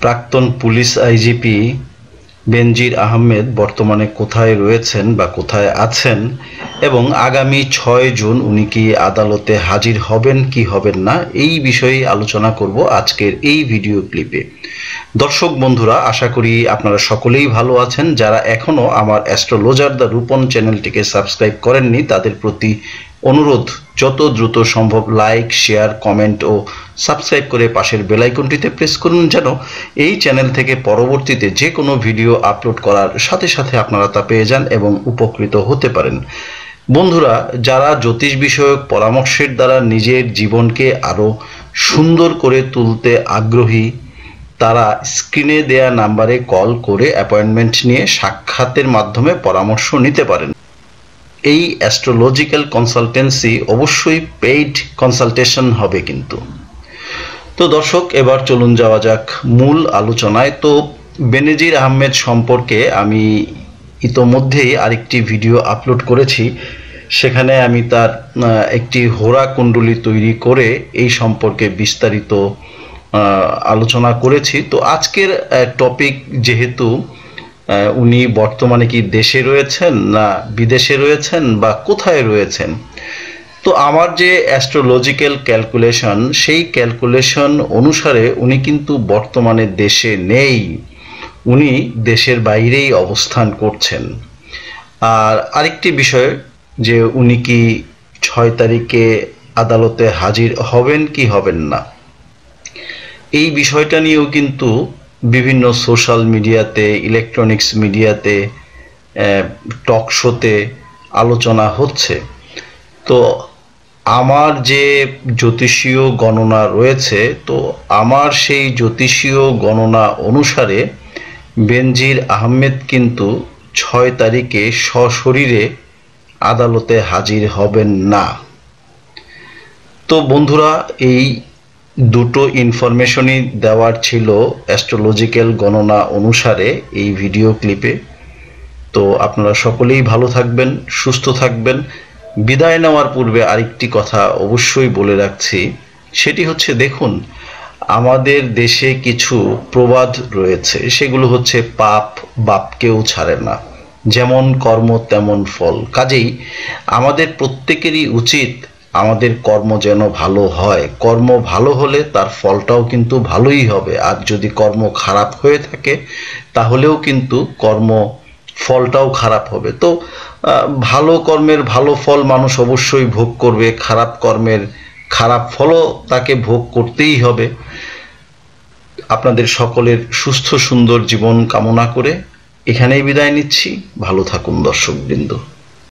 প্রাক্তন police IGP বেনজির আহমেদ বর্তমানে কোথায় রয়েছেন বা কোথায় আছেন এবং আগামী ৬ জুন উনি কি আদালতে হাজির হবেন কি হবেন না এই বিষয়ে আলোচনা করব আজকের এই ভিডিও ক্লিপে। দর্শক বন্ধুরা, আশা করি আপনারা সকলেই ভালো আছেন। যারা এখনো আমার অ্যাস্ট্রোলজার দ্য রূপন চ্যানেলটিকে সাবস্ক্রাইব করেননি তাদের প্রতি অনুরোধ, যত দ্রুত সম্ভব লাইক, শেয়ার, কমেন্ট ও সাবস্ক্রাইব করে পাশের বেল আইকনটিতে প্রেস করুন, যেন এই চ্যানেল থেকে পরবর্তীতে যে কোনো ভিডিও আপলোড করার সাথে সাথে আপনারা তা পেয়ে যান এবং উপকৃত হতে পারেন। বন্ধুরা, যারা জ্যোতিষ বিষয়ক পরামর্শের দ্বারা নিজের জীবনকে আরও সুন্দর করে তুলতে আগ্রহী, তারা স্ক্রিনে দেয়া নাম্বারে কল করে অ্যাপয়েন্টমেন্ট নিয়ে সাক্ষাতের মাধ্যমে পরামর্শ নিতে পারেন। এই অ্যাস্ট্রোলজিক্যাল কনসালটেন্সি অবশ্যই পেইড কনসালটেশন হবে কিন্তু। তো দর্শক, এবার চলুন যাওয়া যাক মূল আলোচনায়। তো বেনজির আহমেদ সম্পর্কে আমি ইতোমধ্যেই আরেকটি ভিডিও আপলোড করেছি। সেখানে আমি তার একটি হোরা কুণ্ডলী তৈরি করে এই সম্পর্কে বিস্তারিত আলোচনা করেছি। তো আজকের টপিক, যেহেতু উনি বর্তমানে কি দেশে রয়েছেন না বিদেশে রয়েছেন বা কোথায় রয়েছেন, তো আমার যে অ্যাস্ট্রোলজিক্যাল ক্যালকুলেশন, সেই ক্যালকুলেশন অনুসারে উনি কিন্তু বর্তমানে দেশে নেই, উনি দেশের বাইরেই অবস্থান করছেন। আর আরেকটি বিষয়, যে উনি কি ৬ তারিখে আদালতে হাজির হবেন কি হবেন না, এই বিষয়টা নিয়েও কিন্তু বিভিন্ন সোশ্যাল মিডিয়াতে, ইলেকট্রনিক্স মিডিয়াতে, টক শোতে আলোচনা হচ্ছে। তো আমার যে জ্যোতিষীয় গণনা রয়েছে, তো আমার সেই জ্যোতিষীয় গণনা অনুসারে বেনজির আহমেদ কিন্তু ৬ তারিখে সশরীরে আদালতে হাজির হবেন না। তো বন্ধুরা, এই দুটো ইনফরমেশনই দেওয়ার ছিল অ্যাস্ট্রোলজিক্যাল গণনা অনুসারে এই ভিডিও ক্লিপে। তো আপনারা সকলেই ভালো থাকবেন, সুস্থ থাকবেন। বিদায় নেওয়ার পূর্বে আরেকটি কথা অবশ্যই বলে রাখছি, সেটি হচ্ছে, দেখুন, আমাদের দেশে কিছু প্রবাদ রয়েছে, সেগুলো হচ্ছে পাপ বাপকেও ছাড়ে না, যেমন কর্ম তেমন ফল। কাজেই আমাদের প্রত্যেকেরই উচিত আমাদের কর্ম যেন ভালো হয়। কর্ম ভালো হলে তার ফলটাও কিন্তু ভালোই হবে, আর যদি কর্ম খারাপ হয়ে থাকে তাহলেও কিন্তু কর্ম ফলটাও খারাপ হবে। তো ভালো কর্মের ভালো ফল মানুষ অবশ্যই ভোগ করবে, খারাপ কর্মের খারাপ ফলও তাকে ভোগ করতেই হবে। আপনাদের সকলের সুস্থ সুন্দর জীবন কামনা করে এখানেই বিদায় নিচ্ছি। ভালো থাকুন দর্শকবৃন্দ।